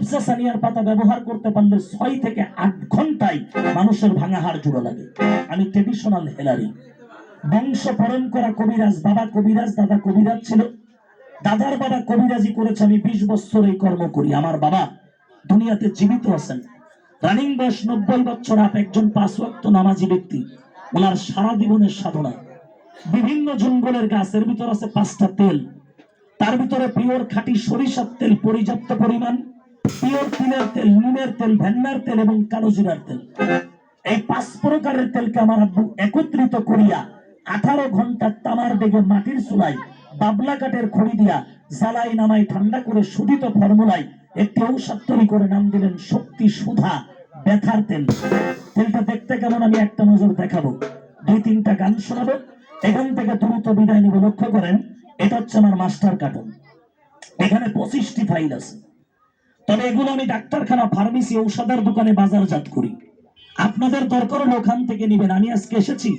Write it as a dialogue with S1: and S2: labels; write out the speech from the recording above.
S1: সবসে সানিয়ার পাতা ব্যবহার করতে পারলে 6 থেকে 8 ঘন্টায় মানুষের ভাঙা হাড় জুড়ে লাগে। আমি ট্রেডিশনাল হেলারি, বংশ পরম্পরা কবিরাজ, বাবা কবিরাজ, দাদা কবিরাজ ছিল, দাদার বাবা কবিরাজি করেছে। আমি 20 বছর এই কর্ম করি। আমার বাবা দুনিয়াতে জীবিত আছেন, রানিং বয়স 90 বছর। একজন 5 ওয়াক্ত নামাজি ব্যক্তি। ওনার সারা জীবনের সাধনা বিভিন্ন জঙ্গলের গাছের ভিতর আছে 5টা তেল, তার ভিতরে পিওর খাঁটি সরিষার তেল পর্যাপ্ত পরিমাণ, পিওর তিলের তেল, নুনের তেল, ভেন্নার তেল এবং কালো জিরার তেল। এই 5 প্রকারের তেলকে আমার আব্বু একত্রিত করিয়া 18 ঘন্টা তামার বেগে মাটির চুলায় বাবলা কাঠের খড়ি দিয়া জ্বালাই নামাই ঠান্ডা করে শোধিত ফর্মুলায় একটি ঔষধ তৈরি করে নাম দিলেন শক্তি সুধা ব্যথার তেল। তেলটা দেখতে কেমন আমি একটা নজর দেখাবো, 2-3টা গান শোনাবো, এখান থেকে দ্রুত বিদায় নিব। লক্ষ্য করেন, এটা হচ্ছে আমার মাস্টার কার্টন, এখানে 25টি ফাইল আছে। তবে এগুলো আমি ডাক্তারখানা, ফার্মেসি, ঔষধের দোকানে বাজারজাত করি। আপনাদের দরকার হলে ওখান থেকে নিবেন। আমি আজকে এসেছি